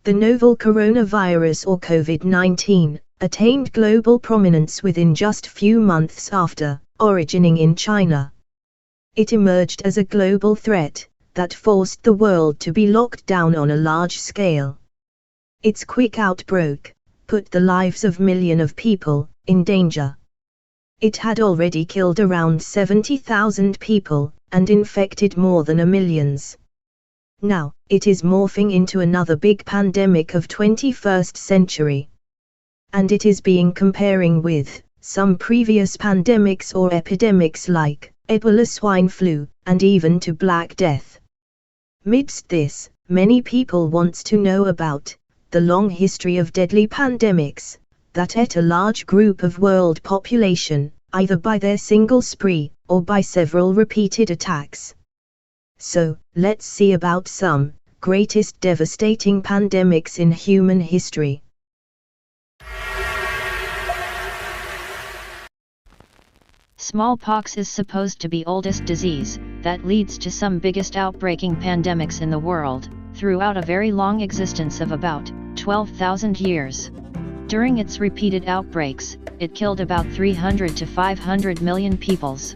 The novel coronavirus or COVID-19 attained global prominence within just few months after originating in China. It emerged as a global threat that forced the world to be locked down on a large scale. Its quick outbreak put the lives of millions of people in danger. It had already killed around 70,000 people and infected more than a million. Now, it is morphing into another big pandemic of 21st century. And it is being comparing with some previous pandemics or epidemics like Ebola, swine flu, and even to Black Death. Midst this, many people want to know about the long history of deadly pandemics that ate a large group of world population, either by their single spree or by several repeated attacks. So, let's see about some greatest devastating pandemics in human history. Smallpox is supposed to be oldest disease that leads to some biggest outbreaking pandemics in the world, throughout a very long existence of about 12,000 years. During its repeated outbreaks, it killed about 300 to 500 million peoples.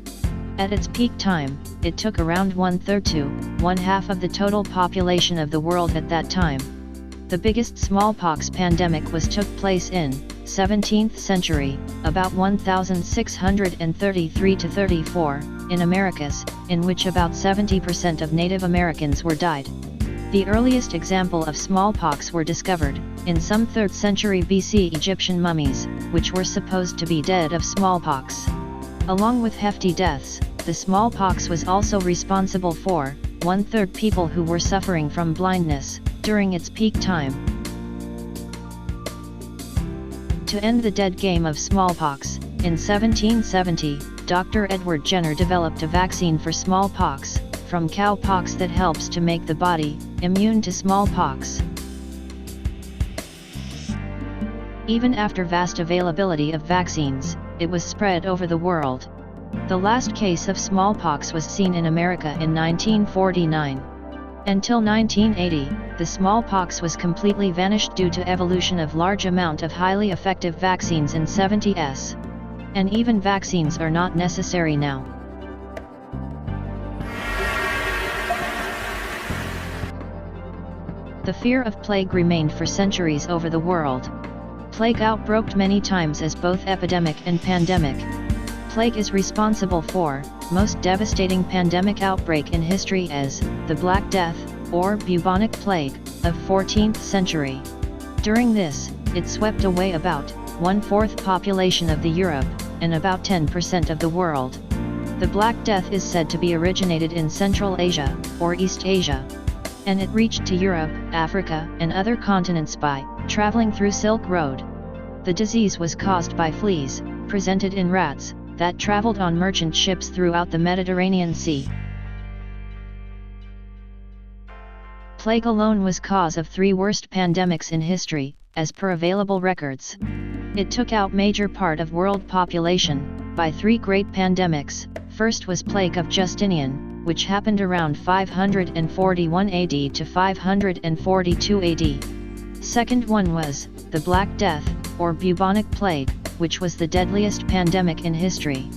At its peak time, it took around 1/3 to 1/2 of the total population of the world at that time. The biggest smallpox pandemic took place in 17th century, about 1633 to 34, in Americas, in which about 70% of Native Americans died. The earliest example of smallpox were discovered in some 3rd century BC Egyptian mummies, which were supposed to be dead of smallpox. Along with hefty deaths, the smallpox was also responsible for 1/3 people who were suffering from blindness during its peak time. To end the dead game of smallpox, in 1770, Dr. Edward Jenner developed a vaccine for smallpox from cowpox that helps to make the body immune to smallpox. Even after vast availability of vaccines, it was spread over the world. The last case of smallpox was seen in America in 1949. Until 1980, the smallpox was completely vanished due to evolution of large amount of highly effective vaccines in 70s. And even vaccines are not necessary now. The fear of plague remained for centuries over the world. Plague outbroke many times as both epidemic and pandemic. Plague is responsible for most devastating pandemic outbreak in history as the Black Death, or bubonic plague, of 14th century. During this, it swept away about 1/4 population of the Europe, and about 10% of the world. The Black Death is said to be originated in Central Asia, or East Asia. And it reached to Europe, Africa, and other continents by traveling through Silk Road. The disease was caused by fleas, presented in rats, that traveled on merchant ships throughout the Mediterranean Sea. Plague alone was cause of 3 worst pandemics in history, as per available records. It took out major part of world population by 3 great pandemics. First was Plague of Justinian, which happened around 541 AD to 542 AD. Second one was the Black Death, or bubonic plague, which was the deadliest pandemic in history.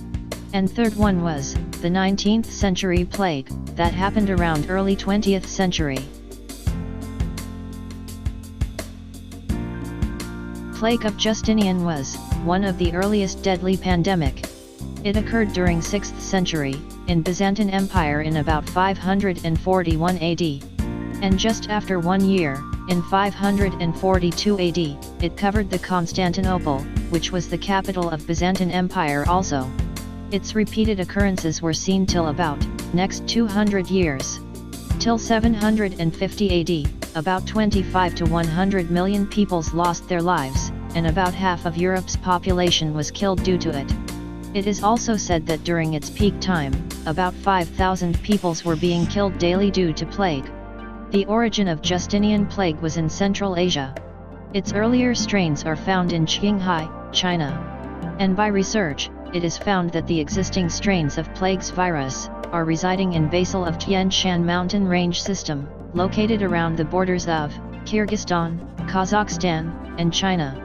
And third one was the 19th century plague, that happened around early 20th century. Plague of Justinian was one of the earliest deadly pandemic. It occurred during 6th century, in Byzantine Empire in about 541 AD. And just after 1 year, in 542 AD, it covered the Constantinople, which was the capital of Byzantine Empire also. Its repeated occurrences were seen till about next 200 years. Till 750 AD, about 25 to 100 million peoples lost their lives, and about half of Europe's population was killed due to it. It is also said that during its peak time, about 5,000 peoples were being killed daily due to plague. The origin of Justinian plague was in Central Asia. Its earlier strains are found in Qinghai, China. And by research, it is found that the existing strains of plague's virus are residing in basal of Tian Shan mountain range system, located around the borders of Kyrgyzstan, Kazakhstan, and China.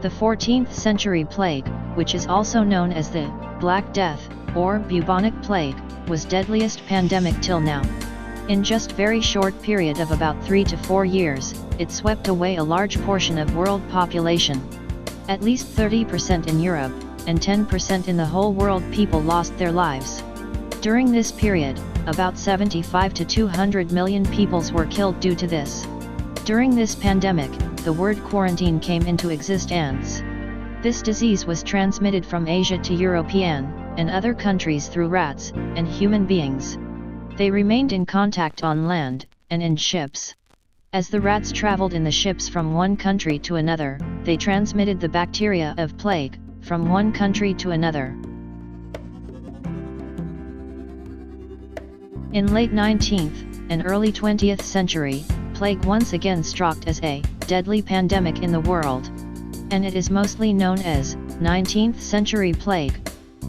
The 14th century plague, which is also known as the Black Death, or bubonic plague, was deadliest pandemic till now. In just very short period of about 3 to 4 years, it swept away a large portion of world population. At least 30% in Europe, and 10% in the whole world people lost their lives. During this period, about 75 to 200 million peoples were killed due to this. During this pandemic, the word quarantine came into existence. This disease was transmitted from Asia to European and other countries through rats and human beings. They remained in contact on land and in ships. As the rats traveled in the ships from one country to another, they transmitted the bacteria of plague from one country to another. In late 19th and early 20th century, plague once again struck as a deadly pandemic in the world. And it is mostly known as 19th century plague.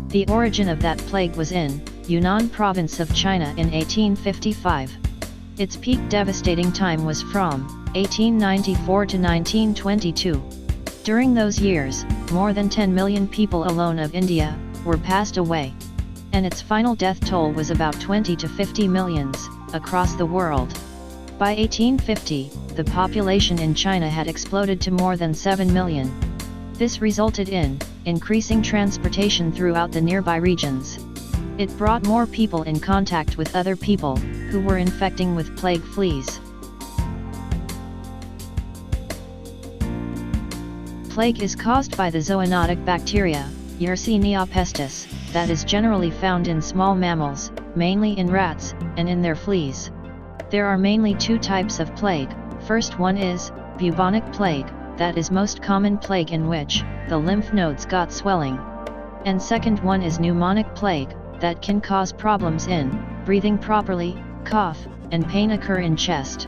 The origin of that plague was in Yunnan province of China in 1855. Its peak devastating time was from 1894 to 1922. During those years, more than 10 million people alone of India were passed away. And its final death toll was about 20 to 50 millions across the world. By 1850, the population in China had exploded to more than 7 million. This resulted in increasing transportation throughout the nearby regions. It brought more people in contact with other people who were infecting with plague fleas. Plague is caused by the zoonotic bacteria, Yersinia pestis, that is generally found in small mammals, mainly in rats, and in their fleas. There are mainly two types of plague. First one is bubonic plague, that is most common plague in which the lymph nodes got swelling. And second one is pneumonic plague, that can cause problems in breathing properly, cough, and pain occur in chest.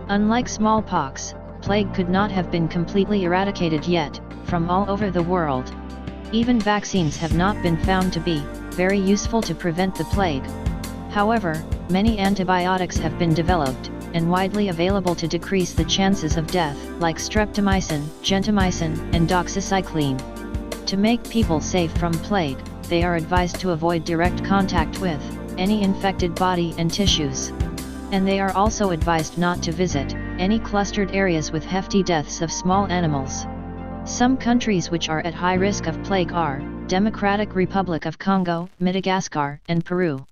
Unlike smallpox, plague could not have been completely eradicated yet, from all over the world. Even vaccines have not been found to be very useful to prevent the plague. However, many antibiotics have been developed, and widely available to decrease the chances of death, like streptomycin, gentamicin, and doxycycline. To make people safe from plague, they are advised to avoid direct contact with any infected body and tissues. And they are also advised not to visit any clustered areas with hefty deaths of small animals. Some countries which are at high risk of plague are Democratic Republic of Congo, Madagascar, and Peru.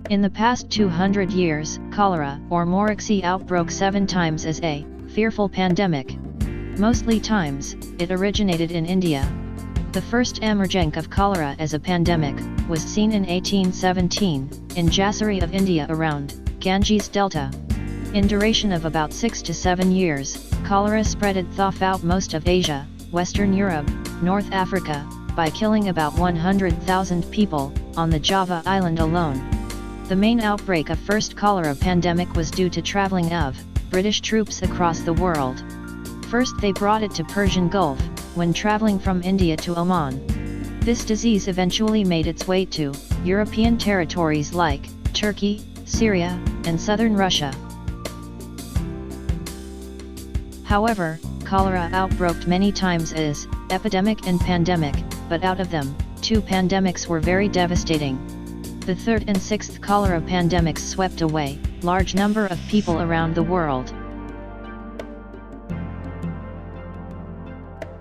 In the past 200 years, cholera or morixi outbroke 7 times as a fearful pandemic. Mostly times, it originated in India. The first emergence of cholera as a pandemic was seen in 1817 in Jasari of India around Ganges Delta. In duration of about 6 to 7 years, cholera spread throughout most of Asia, Western Europe, North Africa, by killing about 100,000 people on the Java island alone. The main outbreak of first cholera pandemic was due to traveling of British troops across the world. First they brought it to Persian Gulf, when traveling from India to Oman. This disease eventually made its way to European territories like Turkey, Syria, and southern Russia. However, cholera outbroke many times as epidemic and pandemic, but out of them, 2 pandemics were very devastating. The 3rd and 6th cholera pandemics swept away large number of people around the world.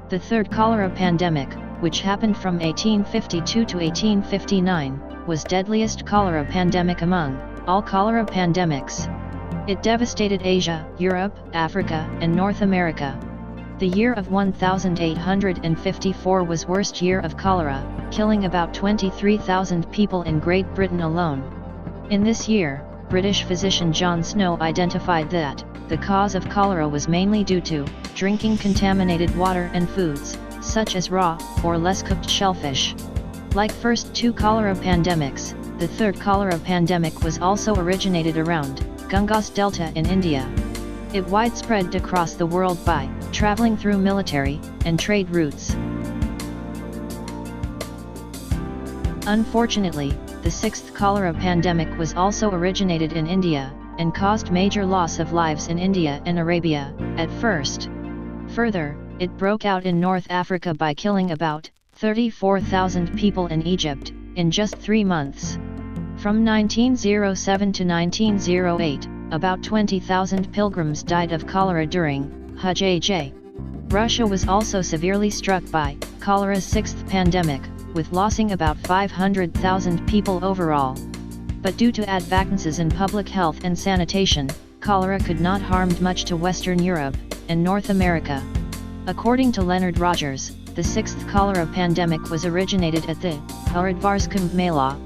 The 3rd cholera pandemic, which happened from 1852 to 1859, was deadliest cholera pandemic among all cholera pandemics. It devastated Asia, Europe, Africa, and North America. The year of 1854 was worst year of cholera, killing about 23,000 people in Great Britain alone. In this year, British physician John Snow identified that the cause of cholera was mainly due to drinking contaminated water and foods, such as raw or less cooked shellfish. Like first 2 cholera pandemics, the 3rd cholera pandemic was also originated around Ganges Delta in India. It widespread across the world by traveling through military and trade routes. Unfortunately, the sixth cholera pandemic was also originated in India, and caused major loss of lives in India and Arabia, at first. Further, it broke out in North Africa by killing about 34,000 people in Egypt, in just 3 months. From 1907 to 1908, about 20,000 pilgrims died of cholera during Hajj. Russia was also severely struck by cholera's sixth pandemic, with losing about 500,000 people overall. But due to advances in public health and sanitation, cholera could not harm much to Western Europe and North America. According to Leonard Rogers, the sixth cholera pandemic was originated at the Haridwars Kumbh Mela.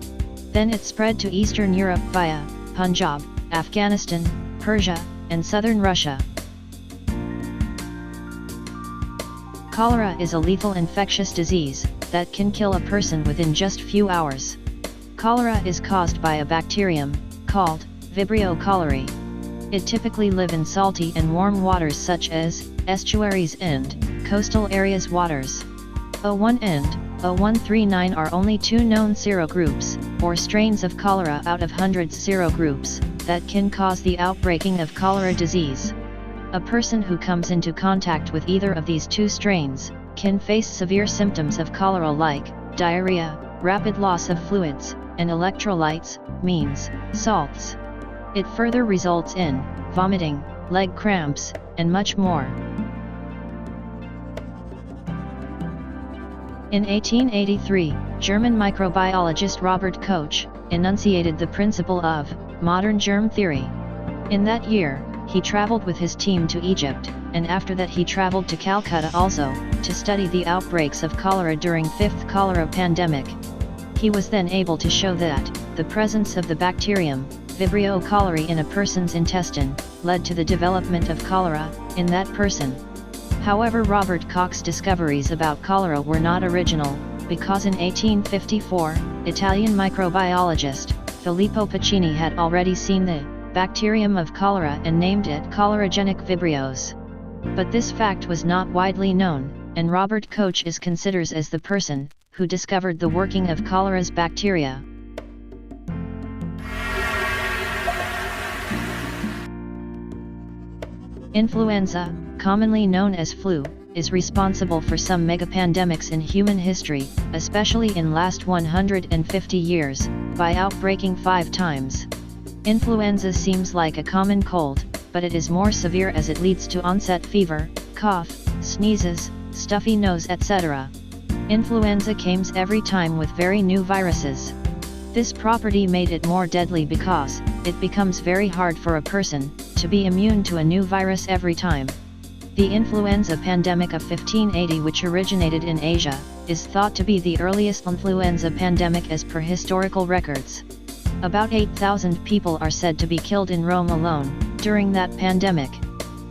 Then it spread to Eastern Europe via Punjab, Afghanistan, Persia, and southern Russia. Cholera is a lethal infectious disease that can kill a person within just few hours. Cholera is caused by a bacterium called Vibrio cholerae. It typically live in salty and warm waters such as estuaries and coastal areas waters. O1 and O139 are only 2 known serogroups, or strains of cholera out of hundreds serogroups, that can cause the outbreaking of cholera disease. A person who comes into contact with either of these 2 strains can face severe symptoms of cholera like diarrhea, rapid loss of fluids, and electrolytes, means salts. It further results in vomiting, leg cramps, and much more. In 1883, German microbiologist Robert Koch enunciated the principle of modern germ theory. In that year, he traveled with his team to Egypt, and after that he traveled to Calcutta also, to study the outbreaks of cholera during 5th cholera pandemic. He was then able to show that the presence of the bacterium, Vibrio cholerae in a person's intestine, led to the development of cholera in that person. However, Robert Koch's discoveries about cholera were not original, because in 1854, Italian microbiologist Filippo Pacini had already seen the bacterium of cholera and named it cholerogenic vibrios. But this fact was not widely known, and Robert Koch is considered as the person who discovered the working of cholera's bacteria. Influenza, commonly known as flu, is responsible for some megapandemics in human history, especially in last 150 years, by outbreaking 5 times. Influenza seems like a common cold, but it is more severe as it leads to onset fever, cough, sneezes, stuffy nose, etc. Influenza comes every time with very new viruses. This property made it more deadly because it becomes very hard for a person to be immune to a new virus every time. The influenza pandemic of 1580, which originated in Asia, is thought to be the earliest influenza pandemic as per historical records. About 8,000 people are said to be killed in Rome alone during that pandemic.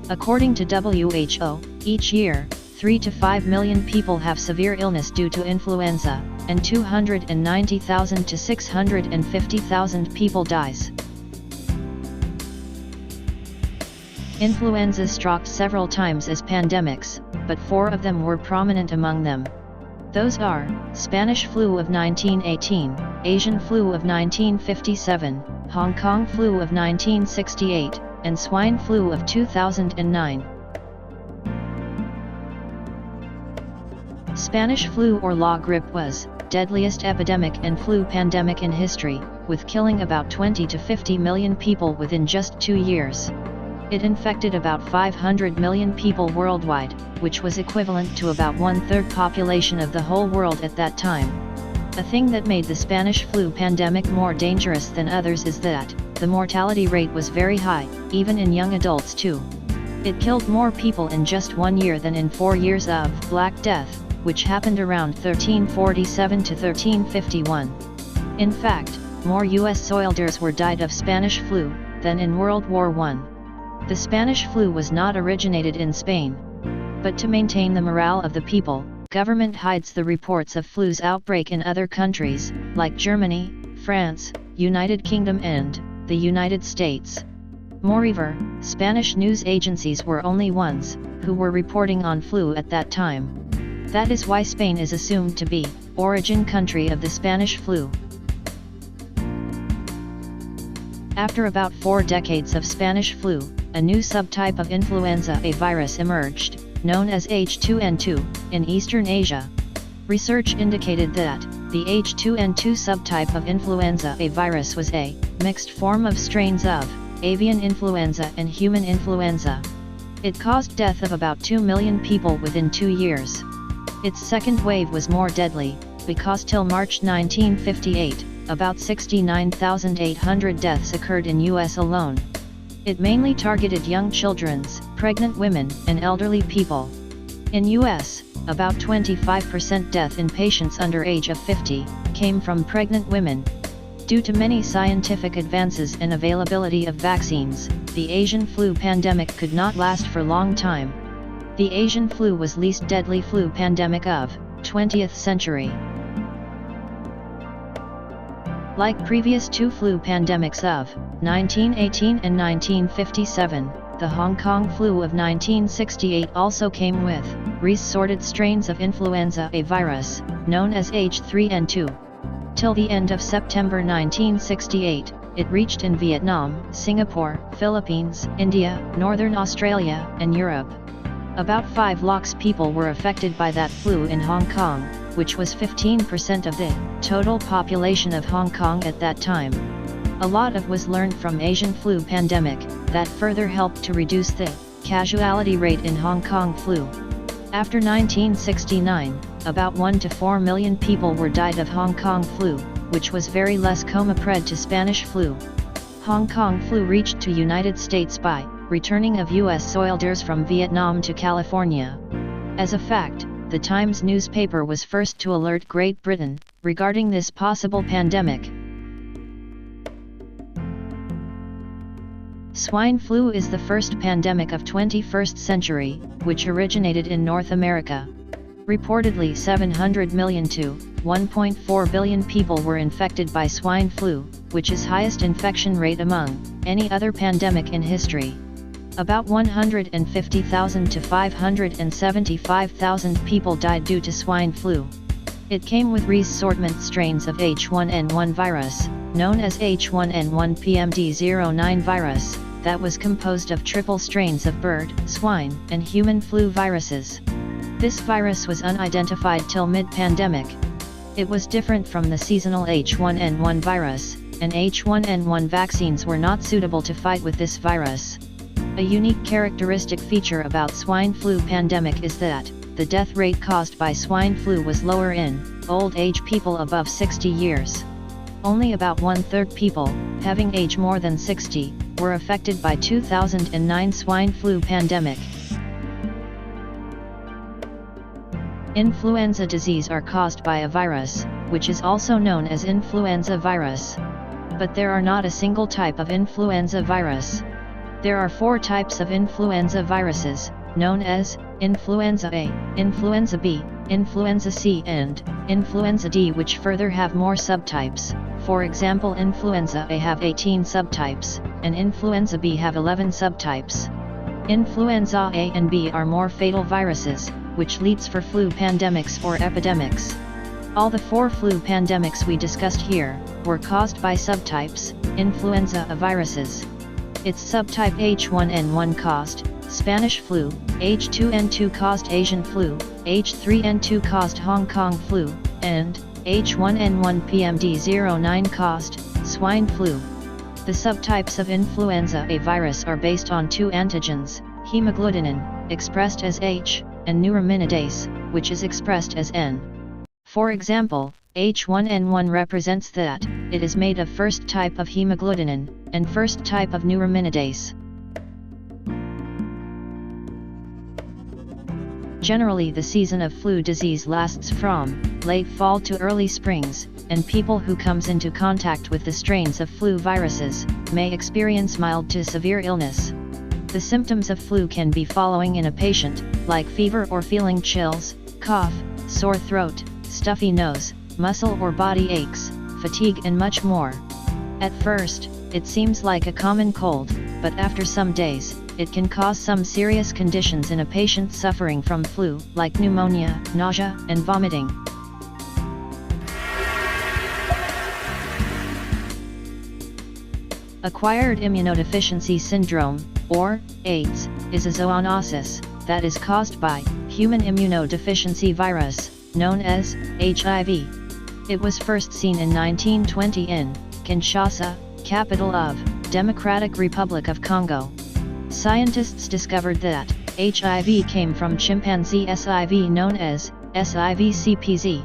According to WHO, each year, 3 to 5 million people have severe illness due to influenza, and 290,000 to 650,000 people dies. Influenza struck several times as pandemics, but 4 of them were prominent among them. Those are Spanish flu of 1918, Asian flu of 1957, Hong Kong flu of 1968, and swine flu of 2009. Spanish flu or la grippe was deadliest epidemic and flu pandemic in history, with killing about 20 to 50 million people within just 2 years. It infected about 500 million people worldwide, which was equivalent to about 1/3 population of the whole world at that time. A thing that made the Spanish flu pandemic more dangerous than others is that the mortality rate was very high, even in young adults too. It killed more people in just 1 year than in 4 years of Black Death, which happened around 1347 to 1351. In fact, more US soldiers were died of Spanish flu than in World War I. The Spanish flu was not originated in Spain. But to maintain the morale of the people, government hides the reports of flu's outbreak in other countries, like Germany, France, United Kingdom and the United States. Moreover, Spanish news agencies were only ones who were reporting on flu at that time. That is why Spain is assumed to be origin country of the Spanish flu. After about 4 decades of Spanish flu, a new subtype of influenza A virus emerged, known as H2N2, in Eastern Asia. Research indicated that the H2N2 subtype of influenza A virus was a mixed form of strains of avian influenza and human influenza. It caused death of about 2 million people within 2 years. Its second wave was more deadly, because till March 1958, about 69,800 deaths occurred in US alone. It mainly targeted young children, pregnant women, and elderly people. In US, about 25% death in patients under age of 50 came from pregnant women. Due to many scientific advances and availability of vaccines, the Asian flu pandemic could not last for long time. The Asian flu was least deadly flu pandemic of 20th century. Like previous 2 flu pandemics of 1918 and 1957, the Hong Kong flu of 1968 also came with resorted strains of influenza A virus, known as H3N2. Till the end of September 1968, it reached in Vietnam, Singapore, Philippines, India, Northern Australia, and Europe. About 5 lakhs people were affected by that flu in Hong Kong, which was 15% of the total population of Hong Kong at that time. A lot of was learned from Asian flu pandemic, that further helped to reduce the casualty rate in Hong Kong flu. After 1969, about 1 to 4 million people were died of Hong Kong flu, which was very less compared to Spanish flu. Hong Kong flu reached to United States by returning of US soldiers from Vietnam to California. As a fact, the Times newspaper was first to alert Great Britain regarding this possible pandemic. Swine flu is the first pandemic of 21st century, which originated in North America. Reportedly 700 million to 1.4 billion people were infected by swine flu, which is highest infection rate among any other pandemic in history. About 150,000 to 575,000 people died due to swine flu. It came with reassortment strains of H1N1 virus, known as H1N1 PMD09 virus, that was composed of triple strains of bird, swine, and human flu viruses. This virus was unidentified till mid-pandemic. It was different from the seasonal H1N1 virus, and H1N1 vaccines were not suitable to fight with this virus. A unique characteristic feature about swine flu pandemic is that the death rate caused by swine flu was lower in old age people above 60 years. Only about 1/3 people, having age more than 60, were affected by 2009 swine flu pandemic. Influenza disease are caused by a virus, which is also known as influenza virus. But there are not a single type of influenza virus. There are 4 types of influenza viruses, known as Influenza A, Influenza B, Influenza C and Influenza D, which further have more subtypes. For example, Influenza A have 18 subtypes, and Influenza B have 11 subtypes. Influenza A and B are more fatal viruses, which leads for flu pandemics or epidemics. All the 4 flu pandemics we discussed here were caused by subtypes, influenza A viruses. Its subtype H1N1 caused Spanish flu, H2N2 caused Asian flu, H3N2 caused Hong Kong flu, and H1N1 PMD09 caused swine flu. The subtypes of influenza A virus are based on 2 antigens, hemagglutinin, expressed as H, and neuraminidase, which is expressed as N. For example, H1N1 represents that it is made of first type of hemagglutinin, and first type of neuraminidase. Generally, the season of flu disease lasts from late fall to early springs, and people who comes into contact with the strains of flu viruses may experience mild to severe illness. The symptoms of flu can be following in a patient, like fever or feeling chills, cough, sore throat, stuffy nose, muscle or body aches, fatigue and much more. At first, it seems like a common cold, but after some days, it can cause some serious conditions in a patient suffering from flu, like pneumonia, nausea, and vomiting. Acquired immunodeficiency syndrome, or AIDS, is a zoonosis that is caused by human immunodeficiency virus, known as HIV. It was first seen in 1920 in Kinshasa, capital of Democratic Republic of Congo. Scientists discovered that HIV came from chimpanzee SIV known as SIV-CPZ.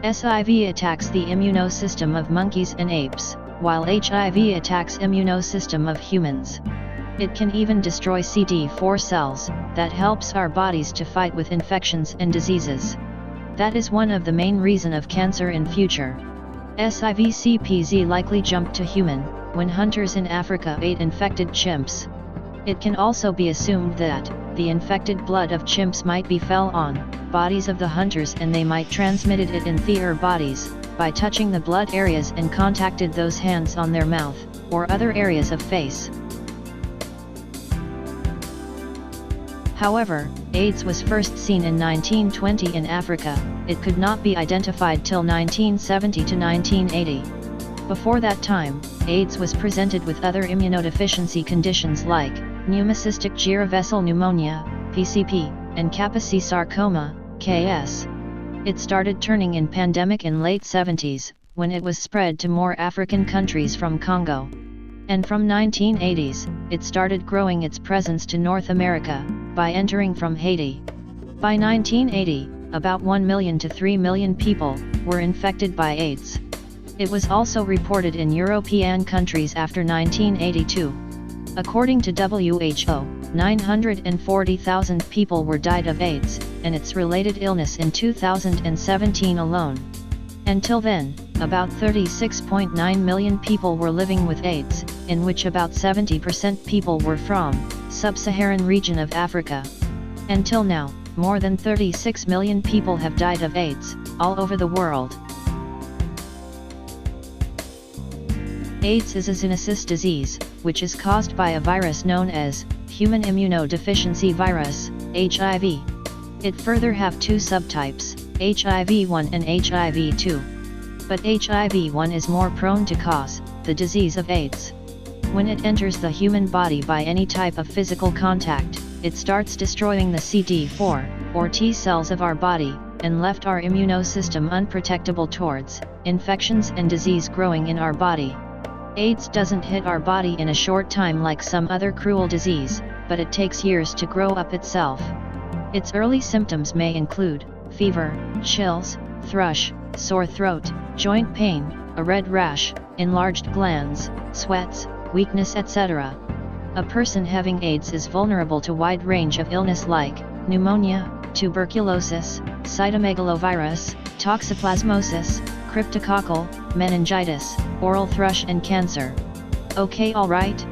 SIV attacks the immunosystem of monkeys and apes, while HIV attacks immunosystem of humans. It can even destroy CD4 cells, that helps our bodies to fight with infections and diseases. That is one of the main reason of cancer in future. SIV-CPZ likely jumped to human, when hunters in Africa ate infected chimps. It can also be assumed that the infected blood of chimps might be fell on bodies of the hunters and they might transmitted it in their bodies, by touching the blood areas and contacted those hands on their mouth, or other areas of face. However, AIDS was first seen in 1920 in Africa. It could not be identified till 1970 to 1980. Before that time, AIDS was presented with other immunodeficiency conditions like pneumocystic girovessel pneumonia, PCP, and Kaposi sarcoma, KS. It started turning in pandemic in late 70s, when it was spread to more African countries from Congo. And from 1980s, it started growing its presence to North America, by entering from Haiti. By 1980, about 1 million to 3 million people were infected by AIDS. It was also reported in European countries after 1982. According to WHO, 940,000 people were died of AIDS, and its related illness in 2017 alone. Until then, about 36.9 million people were living with AIDS, in which about 70% people were from sub-Saharan region of Africa. Until now, more than 36 million people have died of AIDS, all over the world. AIDS is a zoonosis disease, which is caused by a virus known as human immunodeficiency virus, HIV. It further have two subtypes, HIV-1 and HIV-2. But HIV-1 is more prone to cause the disease of AIDS. When it enters the human body by any type of physical contact, it starts destroying the CD4, or T cells of our body, and left our immunosystem unprotectable towards infections and disease growing in our body. AIDS doesn't hit our body in a short time like some other cruel disease, but it takes years to grow up itself. Its early symptoms may include fever, chills, thrush, sore throat, joint pain, a red rash, enlarged glands, sweats, weakness, etc. A person having AIDS is vulnerable to a wide range of illness like pneumonia, tuberculosis, cytomegalovirus, toxoplasmosis, cryptococcal, meningitis, oral thrush and cancer. Okay, alright?